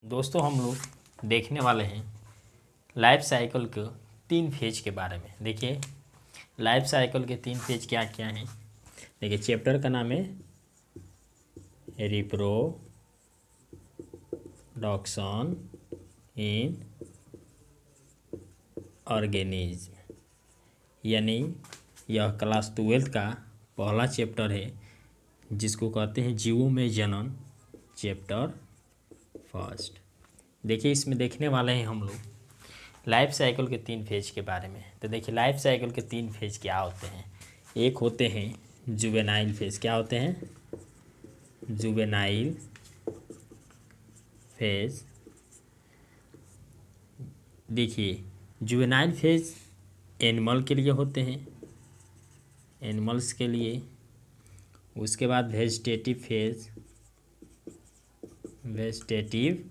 दोस्तों हम लोग देखने वाले हैं लाइफ साइकिल के 3 फेज के बारे में। देखिए लाइफ साइकिल के 3 फेज क्या क्या हैं। देखिए चैप्टर का नाम है रिप्रोडक्शन इन ऑर्गेनिज्म, यानी यह क्लास 12 का पहला चैप्टर है जिसको कहते हैं जीवों में जनन, चैप्टर फर्स्ट। देखिए इसमें देखने वाले हैं हम लोग लाइफ साइकिल के 3 फेज के बारे में। तो देखिए लाइफ साइकिल के 3 फेज क्या होते हैं। एक होते हैं जुवेनाइल फेज। क्या होते हैं? Juvenile phase. देखिए जुवेनाइल फेज एनिमल के लिए होते हैं, एनिमल्स के लिए। उसके बाद वेजिटेटिव फेज, वेजिटेटिव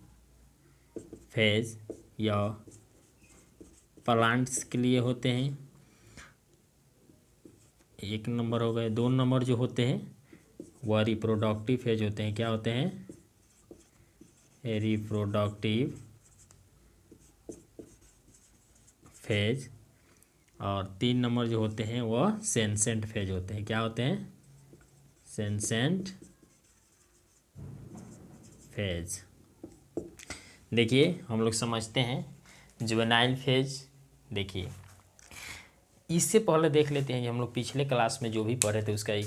फेज या प्लांट्स के लिए होते हैं। 1 नंबर हो गए। 2 नंबर जो होते हैं वह रिप्रोडक्टिव फेज होते हैं। क्या होते हैं? Reproductive phase. और 3 नंबर जो होते हैं वह सेंसेंट फेज होते हैं। क्या होते हैं? सेंसेंट फेज। देखिए हम लोग समझते हैं जुवेनाइल फेज। देखिए इससे पहले देख लेते हैं कि हम लोग पिछले क्लास में जो भी पढ़े थे उसका एक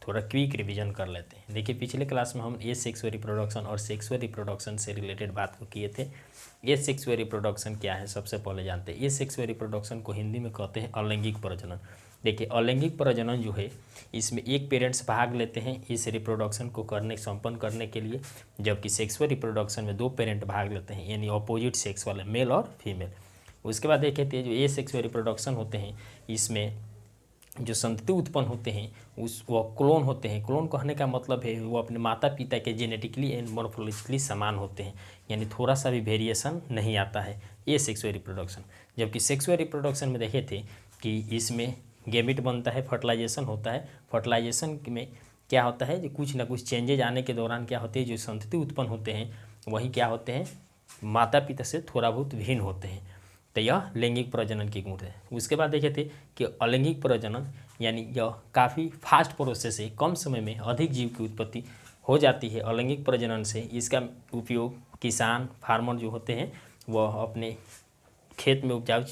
थोड़ा क्विक रिवीजन कर लेते हैं। देखिए पिछले क्लास में हम एसेक्सुअल रिप्रोडक्शन और सेक्सुअल रिप्रोडक्शन से रिलेटेड बात को किए थे। एसेक्सुअल रिप्रोडक्शन क्या है सबसे पहले जानते हैं। एसेक्सुअल रिप्रोडक्शन को हिंदी में कहते हैं अलैंगिक प्रजनन। देखिए अलैंगिक प्रजनन जो है इसमें एक पेरेंट्स भाग लेते हैं इस रिप्रोडक्शन को संपन्न करने के लिए, जबकि सेक्सुअल रिप्रोडक्शन में 2 पेरेंट भाग लेते हैं, यानी अपोजिट सेक्स वाले, मेल और फीमेल। उसके बाद देखे थे जो एसेक्सुअल रिप्रोडक्शन होते हैं इसमें जो संतति उत्पन्न होते हैं वो क्लोन होते हैं। क्लोन कहने का मतलब है वो अपने माता पिता के जेनेटिकली एंड मॉर्फोलॉजिकली समान होते हैं, यानी थोड़ा सा भी वेरिएशन नहीं आता है ये सेक्सुअल रिप्रोडक्शन। जबकि सेक्सुअल रिप्रोडक्शन में देखे थे कि इसमें गैमेट बनता है, फर्टिलाइजेशन होता है। फर्टिलाइजेशन में क्या होता है जो कुछ ना कुछ चेंजेज आने के दौरान क्या होते हैं जो संतति उत्पन्न होते हैं वही क्या होते हैं माता पिता से थोड़ा बहुत भिन्न होते हैं। तो यह लैंगिक प्रजनन की गुण है। उसके बाद देखे थे कि अलैंगिक प्रजनन यानी यह काफ़ी फास्ट प्रोसेस है, कम समय में अधिक जीव की उत्पत्ति हो जाती है अलैंगिक प्रजनन से। इसका उपयोग किसान फार्मर जो होते हैं वह अपने खेत में उपजाऊ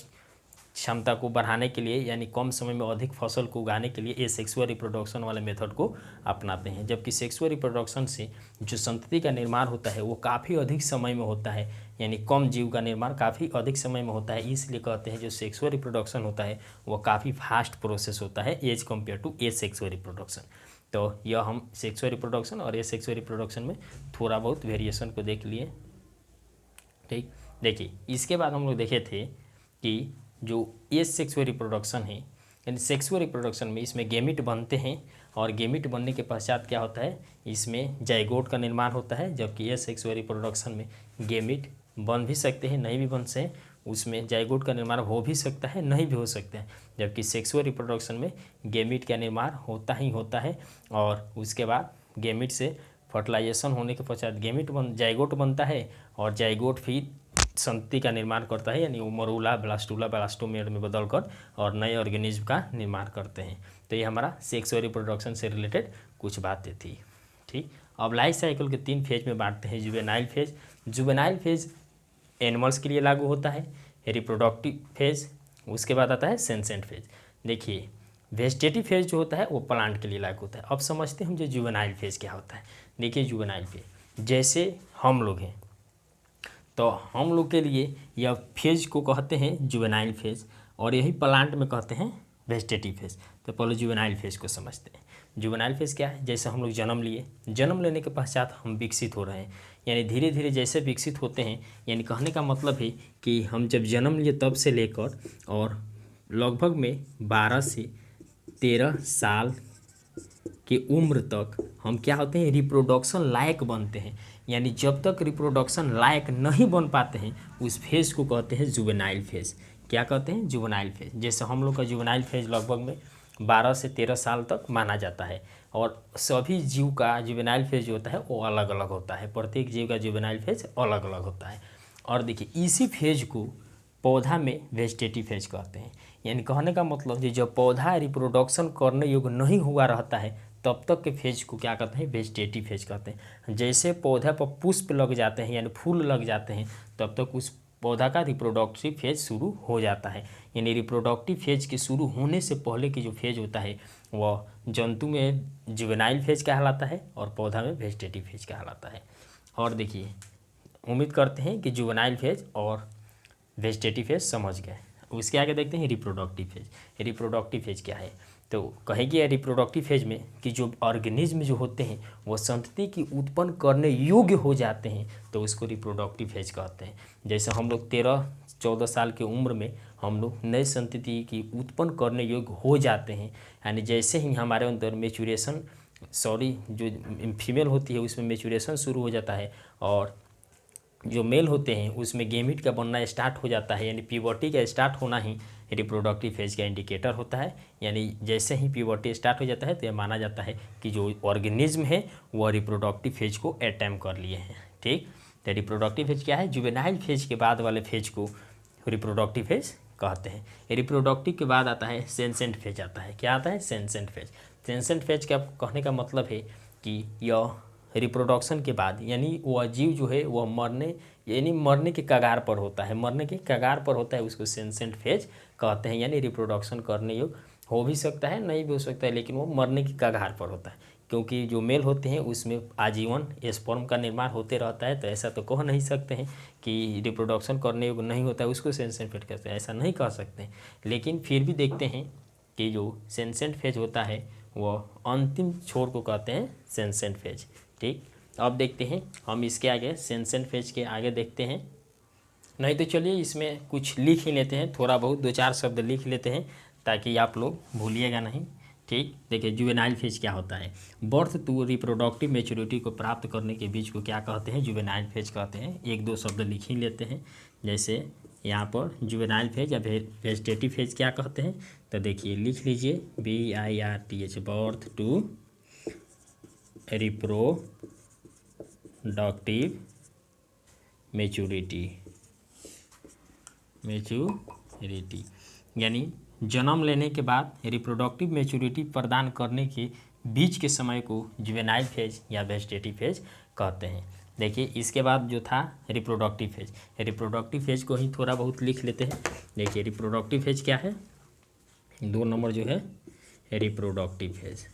क्षमता को बढ़ाने के लिए, यानी कम समय में अधिक फसल को उगाने के लिए एसेक्सुअल रिप्रोडक्शन वाले मेथड को अपनाते हैं। जबकि सेक्सुअल रिप्रोडक्शन से जो संतति का निर्माण होता है वो काफ़ी अधिक समय में होता है, यानी कम जीव का निर्माण काफ़ी अधिक समय में होता है। इसलिए कहते हैं जो सेक्सुअल रिप्रोडक्शन होता है वो काफ़ी फास्ट प्रोसेस होता है as compare to asexual reproduction. तो यह हम सेक्सुअल रिप्रोडक्शन और एसेक्सुअल रिप्रोडक्शन में थोड़ा बहुत वेरिएशन को देख लिए। ठीक, देखिए इसके बाद हम लोग देखे थे कि जो एसेक्सुअल रिप्रोडक्शन है यानी सेक्सुअल रिप्रोडक्शन में इसमें गैमेट बनते हैं और गैमेट बनने के पश्चात क्या होता है इसमें जाइगोट का निर्माण होता है। जबकि एसेक्सुअल रिप्रोडक्शन में गैमेट बन भी सकते हैं, नहीं भी बन सकते, उसमें जाइगोट का निर्माण हो भी सकता है, नहीं भी हो सकता है। जबकि सेक्सुअल रिप्रोडक्शन में गैमेट का निर्माण होता ही होता है और उसके बाद गैमेट से फर्टिलाइजेशन होने के पश्चात जाइगोट बनता है और जाइगोट फिर संतति का निर्माण करता है, यानी मरूला, ब्लास्टूला, ब्लास्टोमेर में बदलकर और नए ऑर्गेनिज्म का निर्माण करते हैं। तो ये हमारा सेक्सुअल रिप्रोडक्शन से रिलेटेड कुछ बातें थी। ठीक, अब लाइफ साइकिल के 3 फेज में बांटते हैं। Juvenile phase, juvenile phase animals के लिए लागू होता है। रिप्रोडक्टिव फेज, उसके बाद आता है सेंसेंट फेज। देखिए वेजिटेटिव फेज जो होता है वो प्लांट के लिए लागू होता है। अब समझते हैं हम जो जुवेनाइल फेज क्या होता है। देखिए जुवेनाइल फेज जैसे हम लोग हैं तो हम लोग के लिए यह फेज को कहते हैं जुवेनाइल फेज और यही प्लांट में कहते हैं वेजिटेटिव फेज। तो पहले जुवेनाइल फेज को समझते हैं। जुवेनाइल फेज क्या है? जैसे हम लोग जन्म लिए, जन्म लेने के पश्चात हम विकसित हो रहे हैं, यानी धीरे धीरे जैसे विकसित होते हैं, यानी कहने का मतलब है कि हम जब जन्म लिए तब से लेकर और लगभग में 12 से 13 साल की उम्र तक हम क्या होते हैं रिप्रोडक्शन लायक बनते हैं। यानी जब तक रिप्रोडक्शन लायक नहीं बन पाते हैं उस फेज को कहते हैं जुवेनाइल फेज। क्या कहते हैं? Juvenile phase. जैसे हम लोग का जुवेनाइल फेज लगभग में 12 से 13 साल तक माना जाता है। और सभी जीव का जुवेनाइल फेज जो होता है वो अलग अलग होता है, प्रत्येक जीव का जुवेनाइल फेज अलग अलग होता है। और देखिए इसी फेज को पौधा में वेजिटेटिव फेज कहते हैं। यानी कहने का मतलब कि जब पौधा रिप्रोडक्शन करने योग्य नहीं हुआ रहता है तब तक के फेज को क्या कहते हैं, वेजिटेटिव फेज कहते हैं। जैसे पौधा पर पुष्प लग जाते हैं यानी फूल लग जाते हैं तब तक उस पौधा का रिप्रोडक्टिव फेज शुरू हो जाता है। यानी रिप्रोडक्टिव फेज के शुरू होने से पहले की जो फेज होता है वह जंतु में जुवेनाइल फेज कहलाता है और पौधा में वेजिटेटिव फेज कहलाता है। और देखिए उम्मीद करते हैं कि जुवेनाइल फेज और वेजिटेटिव फेज समझ गए। उसके आगे देखते हैं रिप्रोडक्टिव फेज। रिप्रोडक्टिव फेज क्या है, तो कहेंगे रिप्रोडक्टिव फेज में कि जो ऑर्गेनिज्म जो होते हैं वो संतति की उत्पन्न करने योग्य हो जाते हैं तो उसको रिप्रोडक्टिव फेज कहते हैं। जैसे हम लोग 13-14 साल की उम्र में हम लोग नए संतति की उत्पन्न करने योग्य हो जाते हैं। यानी जैसे ही हमारे अंदर मेचुरेशन जो फीमेल होती है उसमें मेचुरेशन शुरू हो जाता है और जो मेल होते हैं उसमें गेमिट का बनना स्टार्ट हो जाता है। यानी प्यूबर्टी का स्टार्ट होना ही रिप्रोडक्टिव फेज का इंडिकेटर होता है। यानी जैसे ही प्यूबर्टी स्टार्ट हो जाता है तो यह माना जाता है कि जो ऑर्गेनिज्म है वह रिप्रोडक्टिव फेज को अटेम्प्ट कर लिए हैं। ठीक, तो रिप्रोडक्टिव फेज क्या है, जुवेनाइल फेज के बाद वाले फेज को रिप्रोडक्टिव फेज कहते हैं। रिप्रोडक्टिव के बाद आता है सेंसेंट फेज आता है। क्या आता है, सेंसेंट फेज। सेंसेंट फेज का कहने का मतलब है कि यह रिप्रोडक्शन के बाद यानी वह जीव जो है वह मरने के कगार पर होता है, मरने के कगार पर होता है, उसको सेंसेंट फेज कहते हैं। यानी रिप्रोडक्शन करने योग्य हो भी सकता है नहीं भी हो सकता है लेकिन वो मरने की कगार पर होता है। क्योंकि जो मेल होते हैं उसमें आजीवन स्पर्म का निर्माण होते रहता है तो ऐसा तो कह नहीं सकते हैं कि रिप्रोडक्शन करने योग्य नहीं होता है उसको सेंसेंट फेज कहते हैं, ऐसा नहीं कह सकते हैं। लेकिन फिर भी देखते हैं कि जो सेंसेंट फेज होता है वह अंतिम छोर को कहते हैं सेंसेंट फेज। ठीक, अब देखते हैं हम इसके आगे सेंसेंट फेज के आगे देखते हैं। नहीं तो चलिए इसमें कुछ लिख ही लेते हैं, थोड़ा बहुत 2-4 शब्द लिख लेते हैं ताकि आप लोग भूलिएगा नहीं। ठीक, देखिए जुवेनाइल फेज क्या होता है, बर्थ टू रिप्रोडक्टिव मेच्योरिटी को प्राप्त करने के बीच को क्या कहते हैं, जुवेनाइल फेज कहते हैं। 1-2 शब्द लिख ही लेते हैं। जैसे यहाँ पर जुवेनाइल फेज या वेजिटेटिव फेज क्या कहते हैं, तो देखिए लिख लीजिए BIRTH, birth to reproductive maturity यानी जन्म लेने के बाद रिप्रोडक्टिव मैच्योरिटी प्रदान करने के बीच के समय को जुवेनाइल फेज या वेजिटेटिव फेज कहते हैं। देखिए इसके बाद जो था रिप्रोडक्टिव फेज को ही थोड़ा बहुत लिख लेते हैं। देखिए रिप्रोडक्टिव फेज क्या है, 2 नंबर जो है रिप्रोडक्टिव फेज।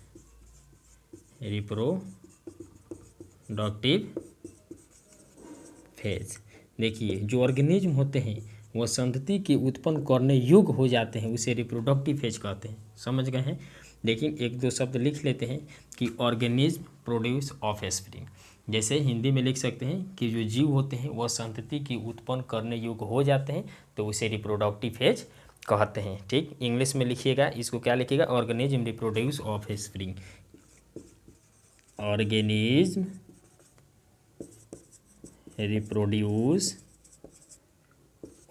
देखिए जो ऑर्गेनिज्म होते हैं वह संतति की उत्पन्न करने योग्य हो जाते हैं उसे रिप्रोडक्टिव फेज कहते हैं। समझ गए हैं। लेकिन 1-2 शब्द लिख लेते हैं कि ऑर्गेनिज्म प्रोड्यूस ऑफस्प्रिंग। जैसे हिंदी में लिख सकते हैं कि जो जीव होते हैं वह संतति की उत्पन्न करने योग्य हो जाते हैं तो उसे रिप्रोडक्टिव फेज कहते हैं। ठीक, इंग्लिश में लिखिएगा, इसको क्या लिखिएगा, organism reproduce offspring. Organism reproduce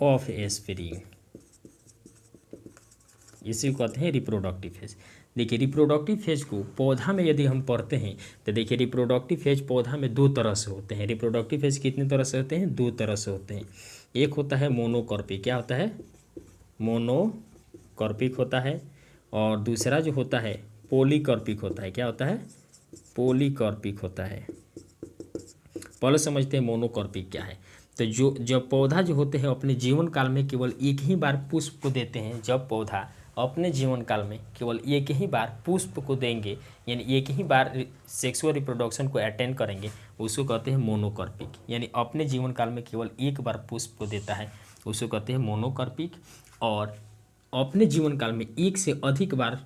offspring, इसी को कहते हैं रिप्रोडक्टिव फेज। देखिए रिप्रोडक्टिव फेज को पौधा में यदि हम पढ़ते हैं तो देखिए रिप्रोडक्टिव फेज पौधा में 2 तरह से होते हैं। रिप्रोडक्टिव फेज कितने तरह से होते हैं, 2 तरह से होते हैं। एक होता है मोनोकॉर्पिक, क्या होता है, मोनोकॉर्पिक होता है, और दूसरा जो होता है पॉलीकॉर्पिक होता है। क्या होता है, पॉलीकॉर्पिक होता है। पहले समझते हैं मोनोकॉर्पिक क्या है। तो जब पौधा जो होते हैं अपने जीवन काल में केवल एक ही बार पुष्प को देते हैं, जब पौधा अपने जीवन काल में केवल एक ही बार पुष्प को देंगे यानी एक ही बार सेक्सुअल रिप्रोडक्शन को अटेंड करेंगे, उसको कहते हैं मोनोकॉर्पिक। यानी अपने जीवन काल में केवल एक बार पुष्प को देता है, उसको कहते हैं मोनोकॉर्पिक। और अपने जीवन काल में एक से अधिक बार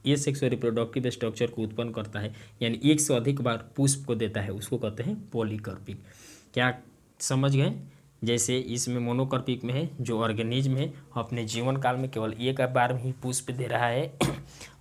ये सेक्सुअल रिप्रोडक्टिव स्ट्रक्चर को उत्पन्न करता है यानी एक से अधिक बार पुष्प को देता है, उसको कहते हैं पॉलीकॉर्पिक। क्या समझ गए। जैसे इसमें मोनोकॉर्पिक में है जो ऑर्गेनिज्म है अपने जीवन काल में केवल एक बार में ही पुष्प दे रहा है,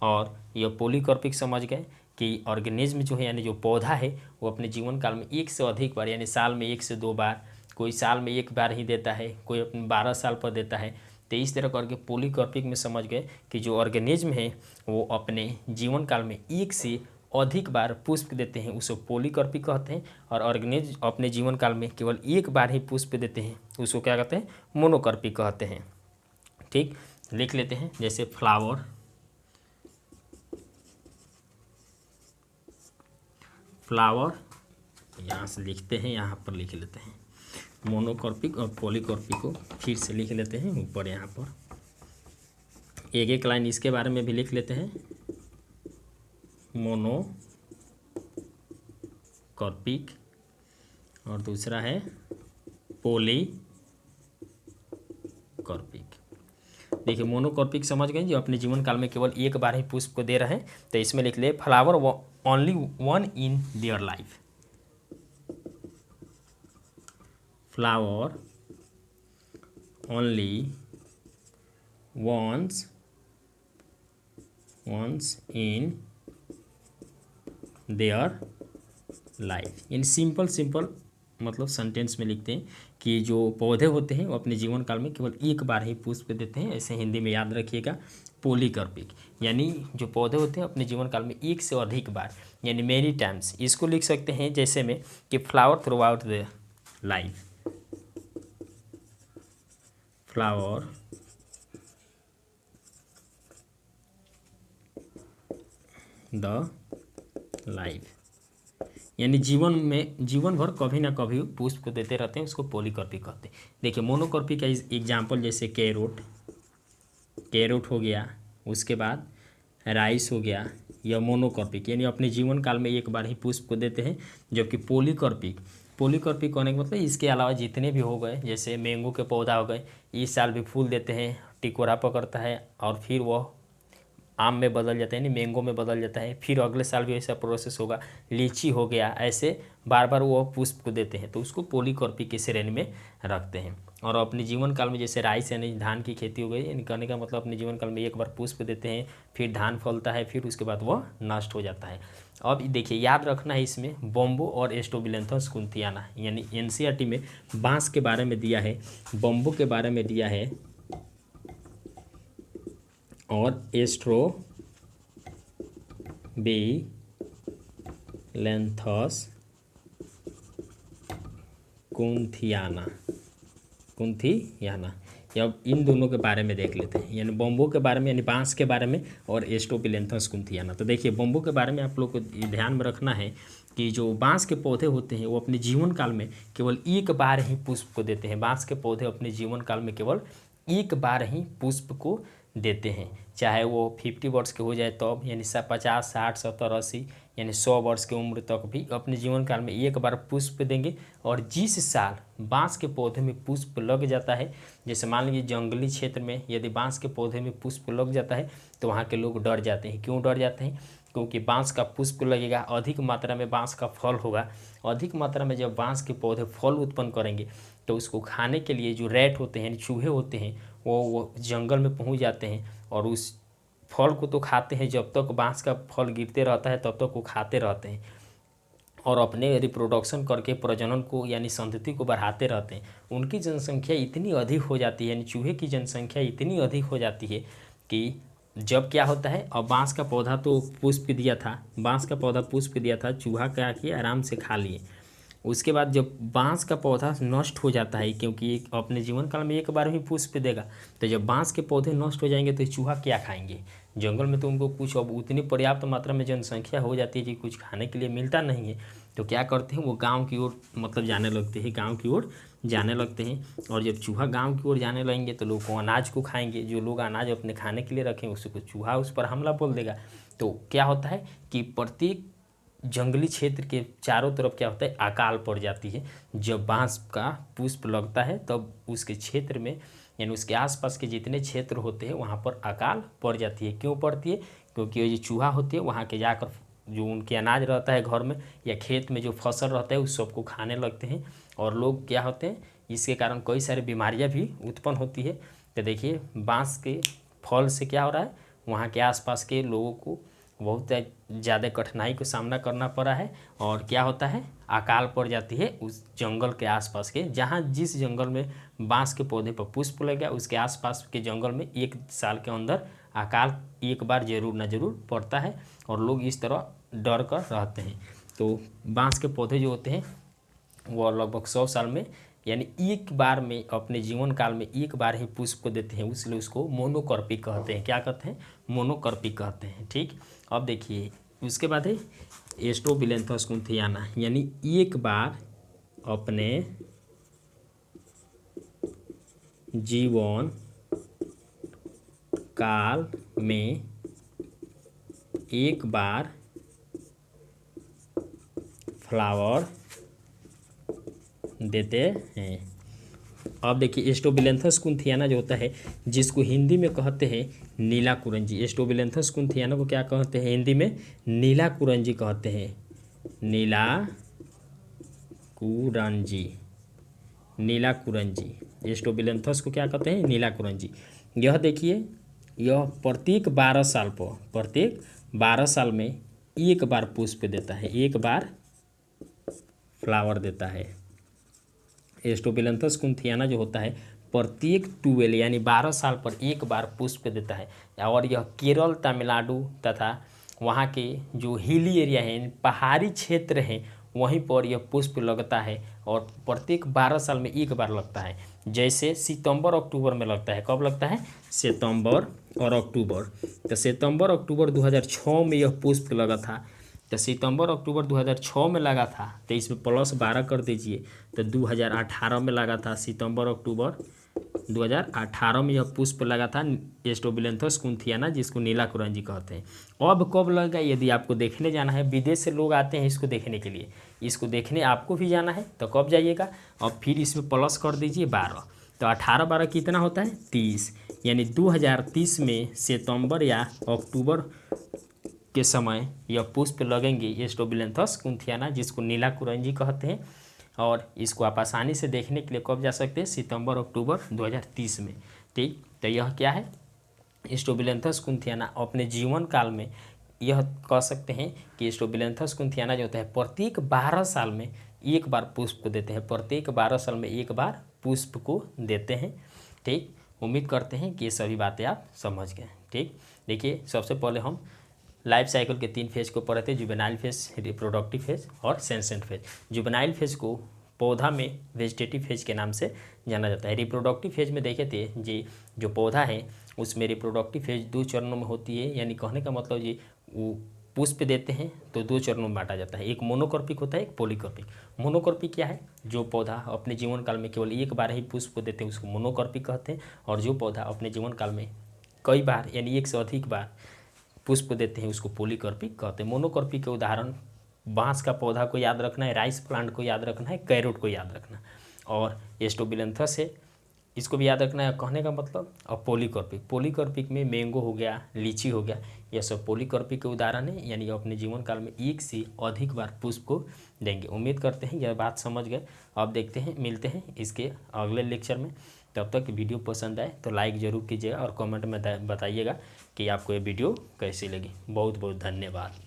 और यह पॉलीकॉर्पिक समझ गए कि ऑर्गेनिज्म जो है यानी जो पौधा है वो अपने जीवन काल में एक से अधिक बार यानी साल में 1 से 2 बार, कोई साल में 1 बार ही देता है, कोई अपने 12 साल पर देता है, तो इस तरह करके पॉलीकार्पिक में समझ गए कि जो ऑर्गेनिज्म है वो अपने जीवन काल में एक से अधिक बार पुष्प देते हैं उसको पॉलीकार्पिक कहते हैं, और ऑर्गेनिज्म अपने जीवन काल में केवल एक बार ही पुष्प देते हैं उसको क्या कहते हैं, मोनोकार्पिक कहते हैं। ठीक, लिख लेते हैं जैसे फ्लावर, यहाँ से लिखते हैं, यहाँ पर लिख लेते हैं मोनोकार्पिक और पॉलीकार्पिक को फिर से लिख लेते हैं ऊपर। यहाँ पर एक एक लाइन इसके बारे में भी लिख लेते हैं, मोनोकार्पिक और दूसरा है पॉलीकार्पिक। देखिए मोनोकार्पिक समझ गए जो अपने जीवन काल में केवल एक बार ही पुष्प को दे रहे हैं, तो इसमें लिख ले flower only one in their life, flower only once in their life. यानी सिंपल मतलब सेंटेंस में लिखते हैं कि जो पौधे होते हैं वो अपने जीवन काल में केवल एक बार ही पुष्प देते हैं, ऐसे हिंदी में याद रखिएगा पॉलीकार्पिक। यानी जो पौधे होते हैं अपने जीवन काल में एक से अधिक बार यानी मेनी टाइम्स, इसको लिख सकते हैं जैसे में कि flower through out the life, flower the life, यानी जीवन भर कभी ना कभी पुष्प को देते रहते हैं, उसको पॉलीकार्पिक कहते हैं। देखिए मोनोकार्पिक का एग्जाम्पल जैसे कैरोट हो गया, उसके बाद राइस हो गया, यह मोनोकार्पिक यानी अपने जीवन काल में एक बार ही पुष्प को देते हैं। जबकि पॉलीकार्पिक होने का मतलब इसके अलावा जितने भी हो गए, जैसे मैंगो के पौधा हो गए, इस साल भी फूल देते हैं, टिकोरा पकड़ता है और फिर वह आम में बदल जाता है यानी मैंगो में बदल जाता है, फिर अगले साल भी ऐसा प्रोसेस होगा, लीची हो गया, ऐसे बार बार वो पुष्प को देते हैं, तो उसको पॉलीकार्पिक की श्रेणी में रखते हैं। और अपने जीवन काल में जैसे राइस यानी धान की खेती हो गई, यानी कहने का मतलब अपने जीवन काल में एक बार पुष्प देते हैं, फिर धान फलता है, फिर उसके बाद वह नष्ट हो जाता है। अब देखिए याद रखना है इसमें बम्बो और स्ट्रोबिलेंथस कुंथियाना, यानी एनसीईआरटी में बांस के बारे में दिया है, बम्बो के बारे में दिया है और स्ट्रोबिलेंथस कुंथियाना, अब इन दोनों के बारे में देख लेते हैं, यानी बम्बो के बारे में यानी बांस के बारे में और स्ट्रोबिलेंथस कुंथियाना। तो देखिए बम्बो के बारे में आप लोग को ध्यान में रखना है कि जो बांस के पौधे होते हैं वो अपने जीवन काल में केवल एक बार ही पुष्प को देते हैं। बांस के पौधे अपने जीवन काल में केवल एक बार ही पुष्प को देते हैं, चाहे वो 50 वर्ष के हो जाए तब, यानी 50, 60, 70, 80 यानी 100 वर्ष की उम्र तक भी अपने जीवन काल में एक बार पुष्प देंगे। और जिस साल बांस के पौधे में पुष्प लग जाता है, जैसे मान लीजिए जंगली क्षेत्र में यदि बांस के पौधे में पुष्प लग जाता है तो वहाँ के लोग डर जाते हैं। क्यों डर जाते हैं? क्योंकि बांस का पुष्प लगेगा, अधिक मात्रा में बांस का फल होगा, अधिक मात्रा में जब बांस के पौधे फल उत्पन्न करेंगे तो उसको खाने के लिए जो रैट होते हैं, चूहे होते हैं, वो जंगल में पहुंच जाते हैं और उस फल को तो खाते हैं, जब तक बांस का फल गिरते रहता है तब तक वो खाते रहते हैं और अपने रिप्रोडक्शन करके प्रजनन को यानी संतति को बढ़ाते रहते हैं। उनकी जनसंख्या इतनी अधिक हो जाती है, यानी चूहे की जनसंख्या इतनी अधिक हो जाती है कि जब क्या होता है, अब बांस का पौधा तो पुष्प दिया था, चूहा क्या किया, आराम से खा लिए। उसके बाद जब बांस का पौधा नष्ट हो जाता है, क्योंकि अपने जीवन काल में एक बार ही पुष्प देगा, तो जब बांस के पौधे नष्ट हो जाएंगे तो चूहा क्या खाएंगे? जंगल में तो उनको कुछ अब उतनी पर्याप्त मात्रा में जनसंख्या हो जाती है कि कुछ खाने के लिए मिलता नहीं है, तो क्या करते हैं, वो गांव की ओर मतलब जाने लगते हैं। और जब चूहा गांव की ओर जाने लगेंगे तो लोग अनाज को खाएंगे, जो लोग अनाज अपने खाने के लिए रखें उसको चूहा उस पर हमला बोल देगा। तो क्या होता है कि प्रत्येक जंगली क्षेत्र के चारों तरफ क्या होता है, अकाल पड़ जाती है। जब बांस का पुष्प लगता है तब उसके क्षेत्र में यानी उसके आसपास के जितने क्षेत्र होते हैं वहाँ पर अकाल पड़ जाती है। क्यों पड़ती है? क्योंकि ये जो चूहा होती है वहाँ के जाकर जो उनके अनाज रहता है घर में या खेत में जो फसल रहता है उस सबको खाने लगते हैं और लोग क्या होते हैं, इसके कारण कई सारी बीमारियाँ भी उत्पन्न होती है। तो देखिए बांस के फल से क्या हो रहा है, वहाँ के आसपास के लोगों को बहुत ज़्यादा कठिनाई को सामना करना पड़ा है। और क्या होता है, अकाल पड़ जाती है उस जंगल के आसपास के, जहाँ जिस जंगल में बांस के पौधे पर पुष्प लग गया उसके आसपास के जंगल में 1 साल के अंदर अकाल एक बार जरूर ना जरूर पड़ता है और लोग इस तरह डर कर रहते हैं। तो बांस के पौधे जो होते हैं वो लगभग 100 साल में यानी एक बार में अपने जीवन काल में एक बार ही पुष्प को देते हैं, इसलिए उसको मोनोकर्पिक कहते हैं। क्या कहते हैं, मोनोकर्पिक कहते हैं। ठीक, अब देखिए उसके बाद है एस्ट्रोबिलेंथस कुंथियाना, यानी एक बार अपने जीवन काल में एक बार फ्लावर देते हैं। अब देखिए एस्ट्रोबिलेंथस कुंथियाना जो होता है, जिसको हिंदी में कहते हैं नीला कुरंजी। एस्ट्रोबिलेंथस कुंथियाना को क्या कहते हैं हिंदी में, नीला कुरंजी कहते हैं। नीला कुरंजी, नीला कुरंजी, एस्ट्रोबिलेंथस को क्या कहते हैं, नीला कुरंजी। यह देखिए, यह प्रत्येक 12 साल पर, प्रत्येक 12 साल में एक बार पुष्प देता है, एक बार फ्लावर देता है। एस्ट्रोबिलेंथस कुंथियाना जो होता है प्रत्येक 12 यानी 12 साल पर एक बार पुष्प देता है। और यह केरल, तमिलनाडु तथा वहाँ के जो हिली एरिया है, पहाड़ी क्षेत्र हैं, वहीं पर यह पुष्प लगता है और प्रत्येक 12 साल में एक बार लगता है। जैसे सितंबर अक्टूबर में लगता है। कब लगता है, सितंबर और अक्टूबर। तो सितंबर अक्टूबर 2006 में यह पुष्प लगा था। तो सितंबर अक्टूबर 2006 में लगा था, तो इसमें +12 कर दीजिए, तो 2018 में लगा था। सितंबर अक्टूबर 2018 में यह पुष्प लगा था एस्ट्रोबिलेंथस कुंथियाना, जिसको नीला कुरंजी कहते हैं। अब कब लगेगा, यदि आपको देखने जाना है, विदेश से लोग आते हैं इसको देखने के लिए, इसको देखने आपको भी जाना है, तो कब जाइएगा, और फिर इसमें प्लस कर दीजिए 12, तो 18-12 कितना होता है, 30, यानी 2030 में सितंबर या अक्टूबर के समय यह पुष्प लगेंगे एस्ट्रोबिलेंथस कुंथियाना, जिसको नीला कुरंजी कहते हैं। और इसको आप आसानी से देखने के लिए कब जा सकते हैं, सितंबर अक्टूबर 2030 में। ठीक, तो यह क्या है, एस्ट्रोबिलेंथस कुंथियाना अपने जीवन काल में यह कह सकते हैं कि एस्ट्रोबिलेंथस कुंथियाना जो होता है प्रत्येक 12 साल में एक बार पुष्प को देते हैं, प्रत्येक 12 साल में एक बार पुष्प को देते हैं। ठीक, उम्मीद करते हैं कि ये सभी बातें आप समझ गए। ठीक, देखिए सबसे पहले हम लाइफ साइकिल के 3 फेज को पढ़े थे, जुवेनाइल फेज, रिप्रोडक्टिव फेज और सेंसेंट फेज। जुवेनाइल फेज को पौधा में वेजिटेटिव फेज के नाम से जाना जाता है। रिप्रोडक्टिव फेज में देखे थे जी, जो पौधा है उसमें रिप्रोडक्टिव फेज 2 चरणों में होती है, यानी कहने का मतलब जी वो पुष्प देते हैं तो 2 चरणों में बांटा जाता है, एक मोनोकर्पिक होता है, एक पॉलीकर्पिक। मोनोकर्पिक क्या है, जो पौधा अपने जीवन काल में केवल एक बार ही पुष्प को देते हैं उसको मोनोकर्पिक कहते हैं। और जो पौधा अपने जीवन काल में कई बार यानी एक से अधिक बार पुष्प देते हैं उसको पॉलीकर्पिक कहते हैं। मोनोकर्पिक के उदाहरण बांस का पौधा को याद रखना है, राइस प्लांट को याद रखना है, कैरोट को याद रखना, और एस्ट्रोबिलेंथस है इसको भी याद रखना है, कहने का मतलब। और पॉलीकर्पिक में मैंगो हो गया, लीची हो गया, यह सब पॉलीकर्पिक के उदाहरण है, यानी अपने जीवन काल में एक से अधिक बार पुष्प को देंगे। उम्मीद करते हैं यह बात समझ गए। अब देखते हैं, मिलते हैं इसके अगले लेक्चर में। तब तक वीडियो पसंद आए तो लाइक ज़रूर कीजिएगा और कमेंट में बताइएगा कि आपको ये वीडियो कैसी लगी। बहुत बहुत धन्यवाद।